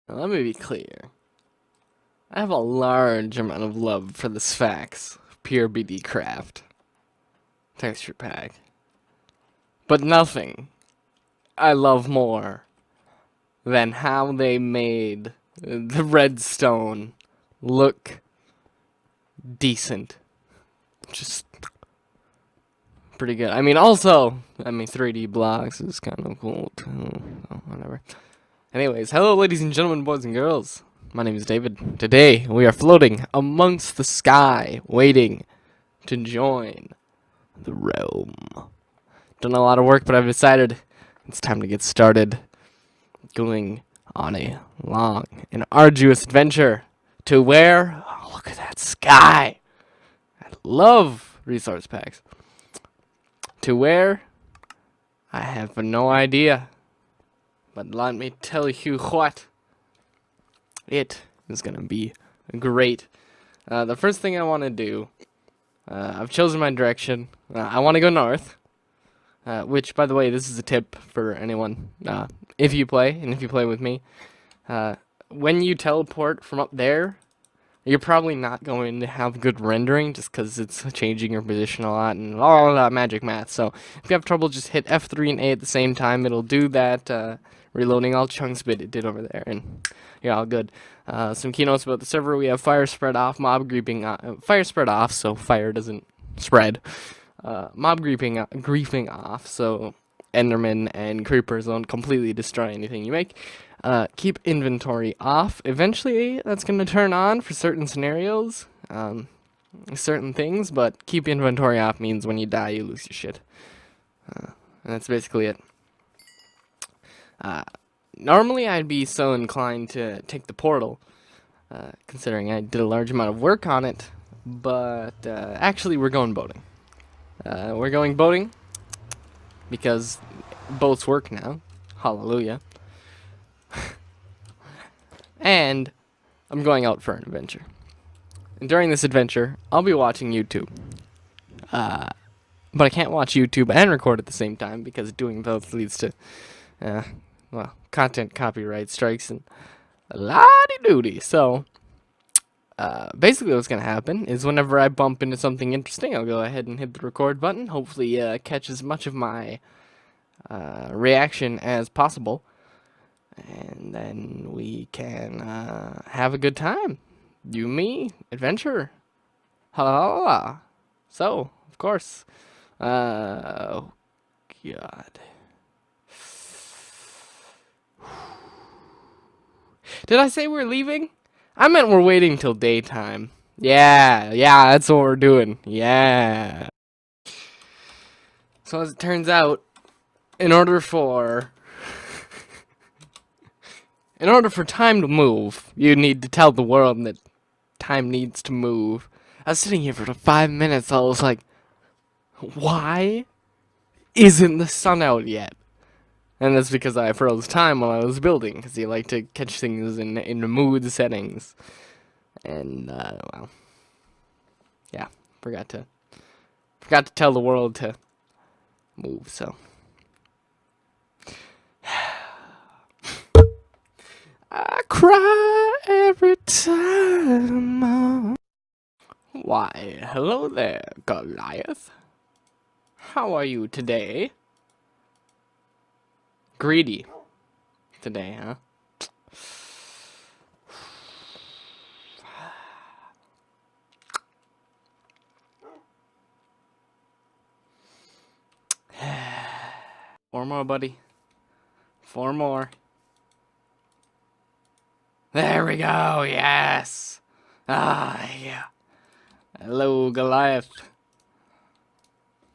Now, let me be clear. I have a large amount of love for the Sphax Pure BD Craft texture pack. But nothing I love more than how they made the redstone look decent. Just pretty good. I mean, also, 3D blocks is kind of cool too. Oh, whatever. Anyways, hello, ladies and gentlemen, boys and girls. My name is David. Today, we are floating amongst the sky, waiting to join the realm. Done a lot of work, but I've decided it's time to get started going on a long and arduous adventure to where, oh, look at that sky. I love resource packs. To where, I have no idea. But let me tell you what, it is going to be great. The first thing I want to do, I've chosen my direction. I want to go north. Which, by the way, this is a tip for anyone, if you play, and if you play with me. When you teleport from up there, you're probably not going to have good rendering, just because it's changing your position a lot, and all that magic math. So, if you have trouble, just hit F3 and A at the same time. It'll do that, reloading all chunks bit it did over there, and you're all good. Some keynotes about the server. We have fire spread off, mob griefing fire spread off, so fire doesn't spread. Mob griefing off, so Endermen and creepers don't completely destroy anything you make. Keep inventory off. Eventually, that's going to turn on for certain scenarios, certain things, but keep inventory off means when you die, you lose your shit. And that's basically it. Normally, I'd be so inclined to take the portal, considering I did a large amount of work on it, but actually, we're going boating. We're going boating because boats work now. Hallelujah. And I'm going out for an adventure. And during this adventure, I'll be watching YouTube. But I can't watch YouTube and record at the same time because doing both leads to, well, content copyright strikes and la-di-doody. So, basically what's going to happen is whenever I bump into something interesting, I'll go ahead and hit the record button. Hopefully catch as much of my reaction as possible. And then we can have a good time. You, me, adventure. Ha la la la. So, of course. Oh, God. Did I say we're leaving? I meant we're waiting till daytime. Yeah, that's what we're doing. Yeah. So as it turns out, in order for time to move, you need to tell the world that time needs to move. I was sitting here for 5 minutes, I was like, why isn't the sun out yet? And that's because I froze time while I was building, because you like to catch things in mood settings. And, well, yeah, forgot to tell the world to move, so. I cry every time. Why, hello there, Goliath. How are you today? Greedy today, huh? Four more, buddy. 4 more. There we go, yes! Ah, yeah. Hello, Goliath.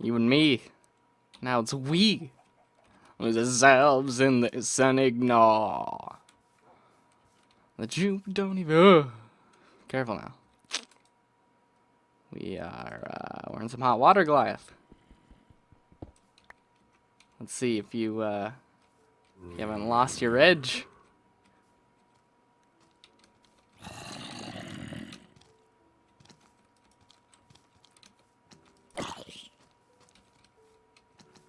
You and me. Now it's we. With ourselves in this and ignore. That you don't even... Careful now. We are, we're in some hot water, Goliath. Let's see if you haven't lost your edge.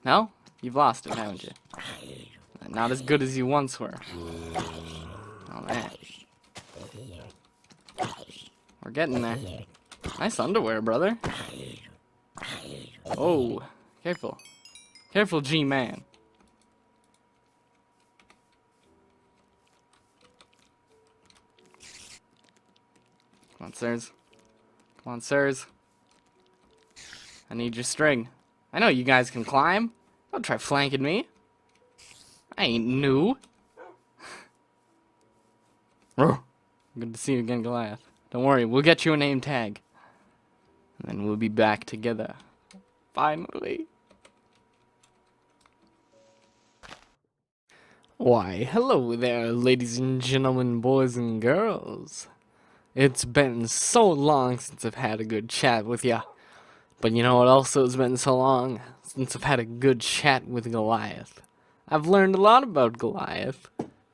No? You've lost it, haven't you? Not as good as you once were. Oh, man. We're getting there. Nice underwear, brother. Oh, careful. Careful, G-Man. Come on, sirs. Come on, sirs. I need your string. I know you guys can climb. Don't try flanking me. I ain't new. Good to see you again, Goliath. Don't worry, we'll get you a name tag. And then we'll be back together. Finally. Why, hello there, ladies and gentlemen, boys and girls. It's been so long since I've had a good chat with ya. But you know what also has been so long? Since I've had a good chat with Goliath. I've learned a lot about Goliath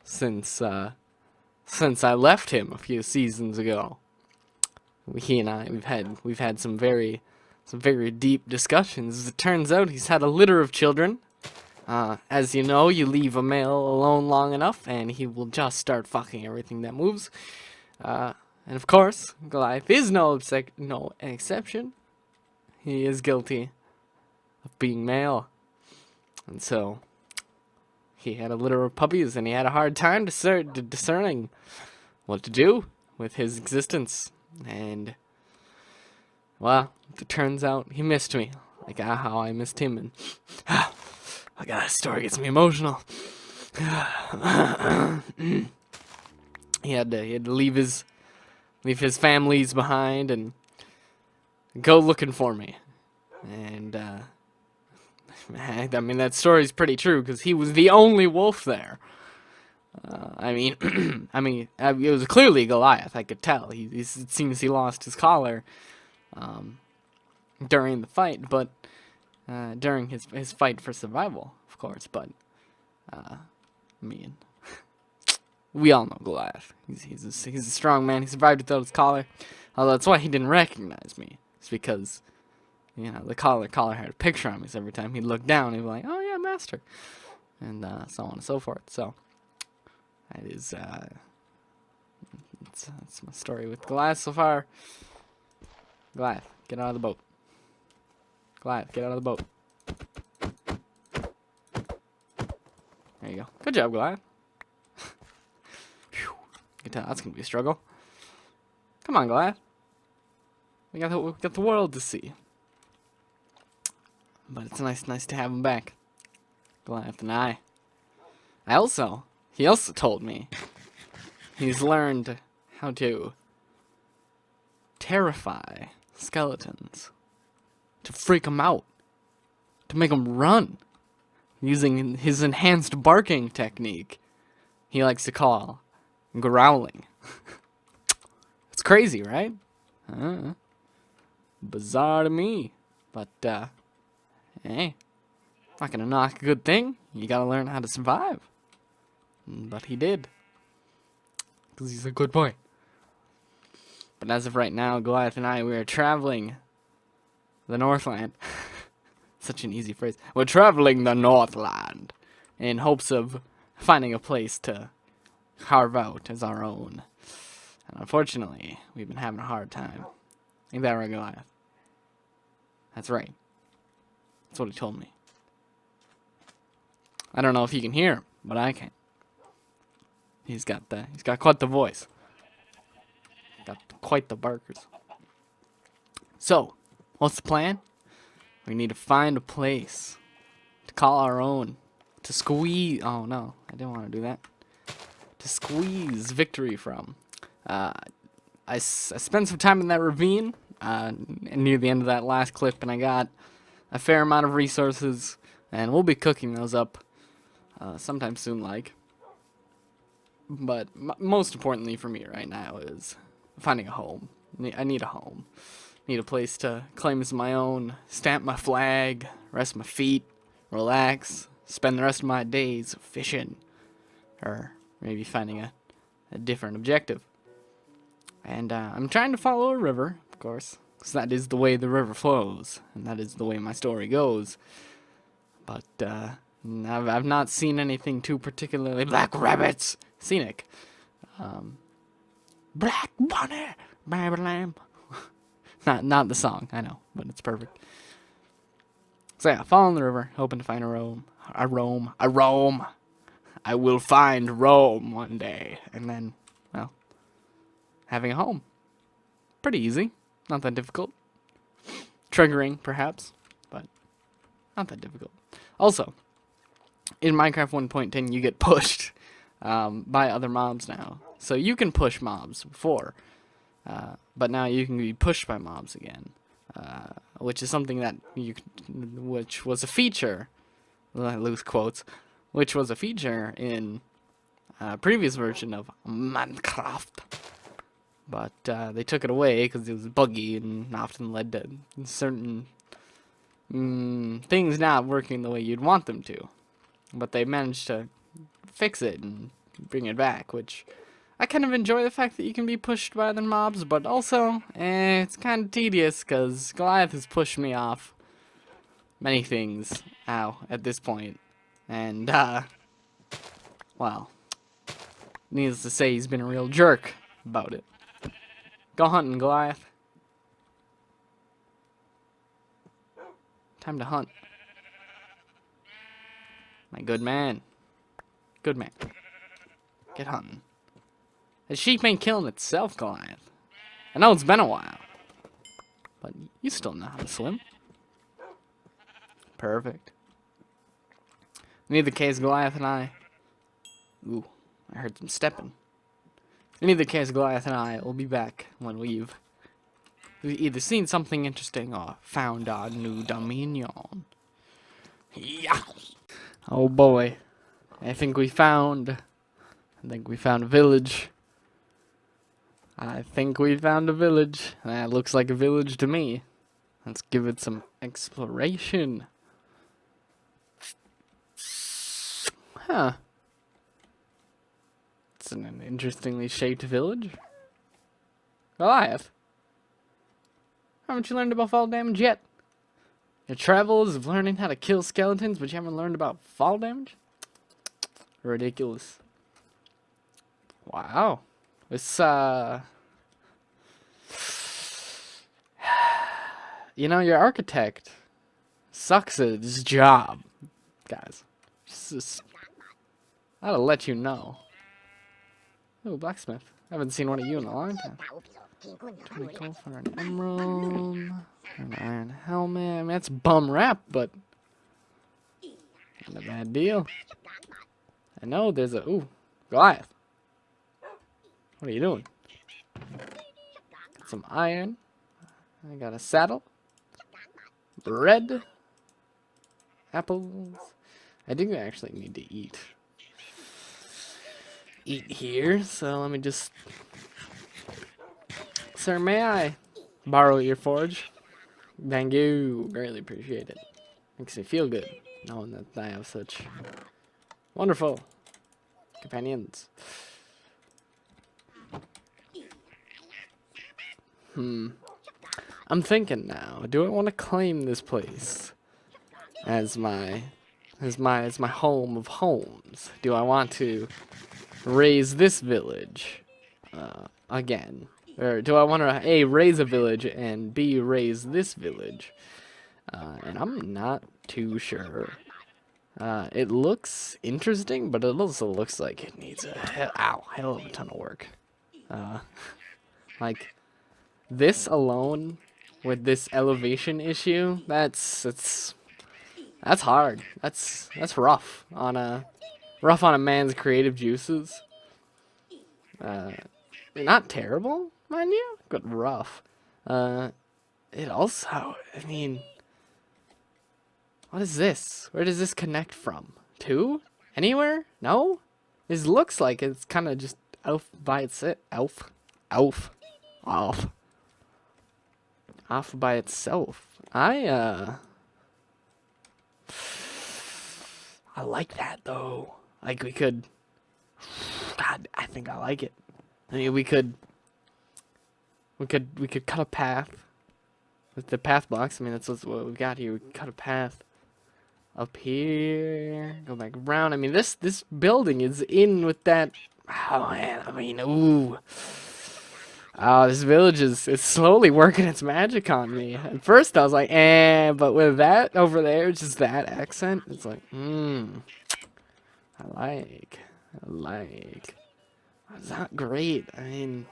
since I left him a few seasons ago. He and I, we've had some very deep discussions. As it turns out, he's had a litter of children. As you know, you leave a male alone long enough, and he will just start fucking everything that moves. And of course, Goliath is no exception. He is guilty of being male. And so, he had a litter of puppies, and he had a hard time discerning what to do with his existence. And, well, it turns out he missed me, like how I missed him. And I got that story gets me emotional. He had to leave his families behind and go looking for me. And I mean, that story's pretty true because he was the only wolf there. It was clearly Goliath. I could tell. It seems he lost his collar during the fight, but during his fight for survival, of course. But we all know Goliath. He's a strong man. He survived without his collar. Although that's why he didn't recognize me. It's because, you know, the collar had a picture on me. So every time he'd look down, he'd be like, "Oh yeah, master," and so on and so forth. So that is that's my story with Goliath so far. Goliath, get out of the boat. Goliath, get out of the boat. There you go. Good job, Goliath. Phew. You can tell that's gonna be a struggle. Come on, Goliath. We got the world to see. But it's nice to have him back. Goliath and I. He also told me he's learned how to terrify skeletons, to freak them out, to make them run, using his enhanced barking technique he likes to call growling. It's crazy, right? Bizarre to me, but hey, not gonna knock a good thing. You gotta learn how to survive. But he did, because he's a good boy. But as of right now, Goliath and I, we are traveling the Northland. Such an easy phrase. We're traveling the Northland in hopes of finding a place to carve out as our own. And unfortunately, we've been having a hard time. Ain't that right, Goliath? That's right. That's what he told me. I don't know if you can hear him, but I can. He's got quite the voice. Got quite the barkers. So, what's the plan? We need to find a place to call our own. To squeeze... Oh, no. I didn't want to do that. To squeeze victory from. I spent some time in that ravine near the end of that last clip, and I got a fair amount of resources, and we'll be cooking those up sometime soon, like. But most importantly for me right now is finding a home. I need a home. Need a place to claim as my own, stamp my flag, rest my feet, relax, spend the rest of my days fishing, or maybe finding a different objective. And I'm trying to follow a river, of course, because that is the way the river flows, and that is the way my story goes. But I've not seen anything too particularly black rabbits scenic. Black Bunny, baby lamb. Not the song, I know, but it's perfect. So yeah, fall in the river, hoping to find a Rome. I will find Rome one day. And then, well, having a home. Pretty easy. Not that difficult. Triggering, perhaps, but not that difficult. Also, in Minecraft 1.10, you get pushed by other mobs now. So you can push mobs before, but now you can be pushed by mobs again, which is something that which was a feature, loose quotes, which was a feature in a previous version of Minecraft. But they took it away because it was buggy and often led to certain things not working the way you'd want them to. But they managed to fix it and bring it back, which I kind of enjoy the fact that you can be pushed by other mobs, but also it's kind of tedious because Goliath has pushed me off many things at this point. And, well, needless to say, he's been a real jerk about it. Go hunting, Goliath. Time to hunt. My good man. Good man. Get hunting. The sheep ain't killing itself, Goliath. I know it's been a while, but you still know how to swim. Perfect. In either case, Goliath and I... Ooh, I heard some stepping. In either case, Goliath and I will be back when we've either seen something interesting or found our new dominion. Yeah. Oh boy. I think we found a village. I think we found a village. That looks like a village to me. Let's give it some exploration. Huh. It's an interestingly shaped village. Goliath. Haven't you learned about fall damage yet? Your travels of learning how to kill skeletons, but you haven't learned about fall damage? Ridiculous. Wow. This, you know, your architect sucks at his job, guys. Just, I gotta let you know. Oh, blacksmith. I haven't seen one of you in a long time. 20 gold for an emerald. An iron helmet. I mean, that's bum rap, but not a bad deal. I know there's a... Ooh, Goliath. What are you doing? Got some iron. I got a saddle. Bread. Apples. I do actually need to eat here, so let me just... Sir, may I borrow your forge? Thank you. Greatly appreciate it. Makes me feel good knowing that I have such wonderful companions. I'm thinking now, do I want to claim this place as my home of homes? Do I want to raise this village again? Or do I want to A, raise a village, and B, raise this village? And I'm not too sure. It looks interesting, but it also looks like it needs a hell of a ton of work. Like, this alone, with this elevation issue, that's hard. That's rough on a man's creative juices. Not terrible, mind you, but rough. It also, I mean, what is this? Where does this connect from? To? Anywhere? No? This looks like it's kind of just off by itself. Off by itself. I like that though. Like we could, God, I think I like it. I mean, we could cut a path with the path blocks. I mean, that's what we got here. We could cut a path up here, go back around. I mean, this building is in with that Oh man, I mean, ooh. Oh, this village is it's slowly working its magic on me. At first I was like, eh, but with that over there, just that accent, it's like, I like. It's not great. I mean,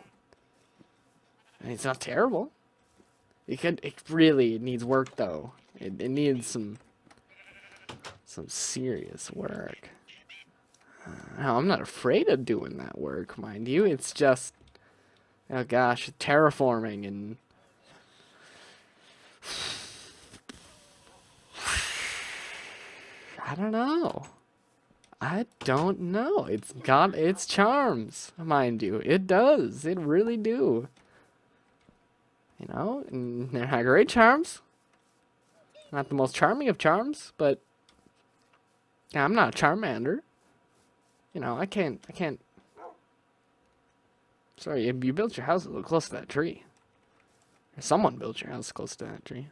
it's not terrible. It really needs work though. It needs some serious work. No, I'm not afraid of doing that work, mind you. It's just, oh gosh, terraforming and I don't know. I don't know. It's got its charms, mind you. It does. It really do. You know, and they're not great charms. Not the most charming of charms, but yeah, I'm not a Charmander. You know, I can't. Sorry, you built your house a little close to that tree. Or someone built your house close to that tree.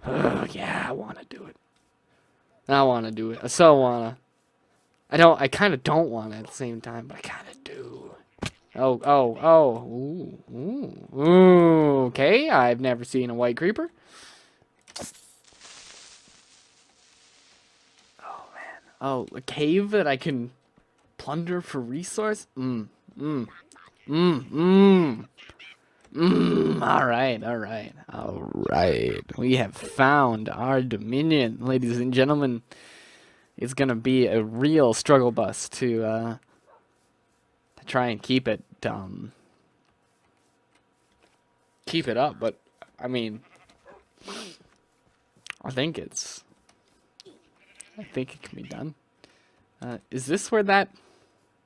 Oh, yeah, I want to do it. I want to do it. I so want to. I kind of don't want to at the same time, but I kind of do. Oh. Ooh. Okay, I've never seen a white creeper. Oh, man. Oh, a cave that I can plunder for resource? Alright. We have found our dominion, ladies and gentlemen. It's gonna be a real struggle bus to try and keep it up, but I mean I think it can be done. Is this where that?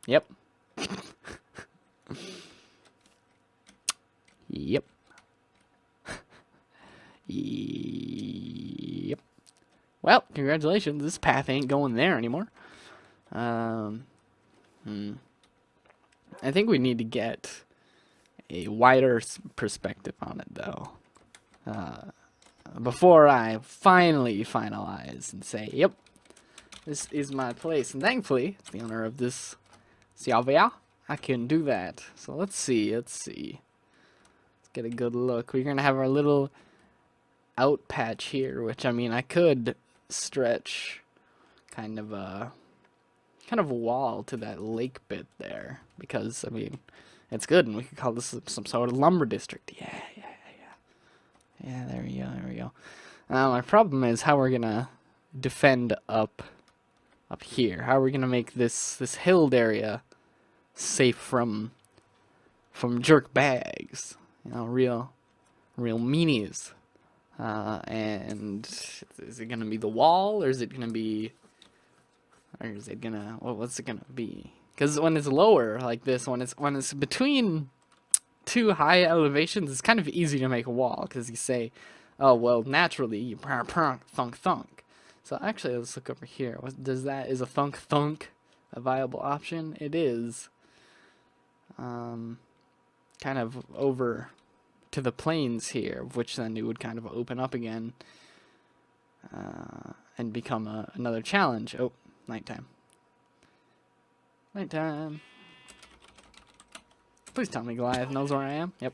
Yep. Yep. Yep. Well, congratulations. This path ain't going there anymore. I think we need to get a wider perspective on it, though. Before I finally finalize and say, yep, this is my place. And thankfully, as the owner of this Salvia, I can do that. So let's see. Let's get a good look. We're going to have our little out patch here, which, I mean, I could stretch kind of a wall to that lake bit there, because, I mean, it's good, and we could call this some sort of lumber district. Yeah, there we go. Now, my problem is how we're going to defend up here. How are we going to make this hilled area safe from jerk bags? You know, real meanies. And is it gonna be the wall, or is it gonna be, what's it gonna be? Because when it's lower like this, when it's between two high elevations, it's kind of easy to make a wall, because you say, oh well, naturally you thunk thunk. So actually, let's look over here. Is a thunk thunk a viable option? It is. Kind of over to the plains here, which then it would kind of open up again and become another challenge. Oh, nighttime. Please tell me Goliath knows where I am. Yep,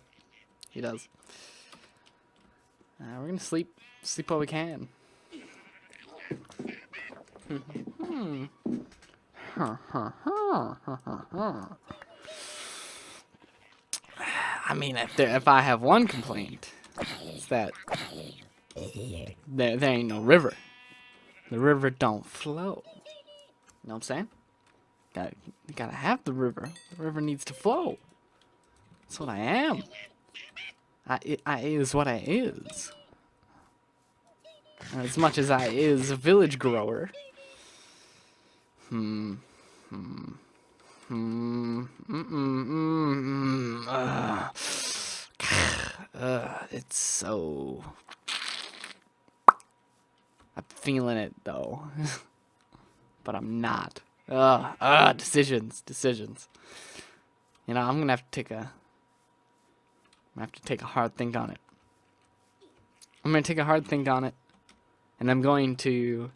he does. We're gonna sleep while we can. I mean, if I have one complaint, it's that there ain't no river. The river don't flow. You know what I'm saying? You gotta have the river. The river needs to flow. That's what I am. I is what I is. As much as I is a village grower. It's so... I'm feeling it, though. But I'm not. Decisions. You know, I'm gonna have to take a hard think on it. I'm gonna take a hard think on it, and I'm going to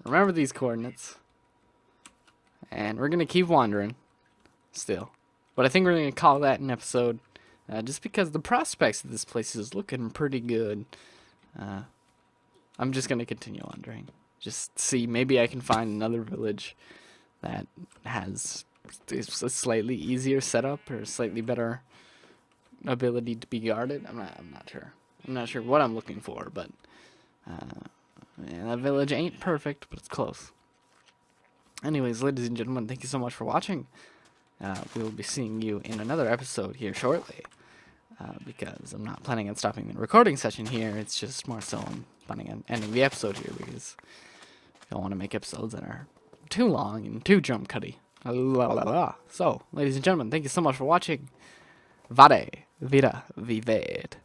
remember these coordinates. And we're going to keep wandering still. But I think we're going to call that an episode. Just because the prospects of this place is looking pretty good. I'm just going to continue wandering. Just see, maybe I can find another village that has a slightly easier setup or slightly better ability to be guarded. I'm not sure. I'm not sure what I'm looking for, but yeah, that village ain't perfect, but it's close. Anyways, ladies and gentlemen, thank you so much for watching. We will be seeing you in another episode here shortly. Because I'm not planning on stopping the recording session here. It's just more so I'm planning on ending the episode here because I don't want to make episodes that are too long and too jump cutty. So, ladies and gentlemen, thank you so much for watching. Vade, vida, vivet.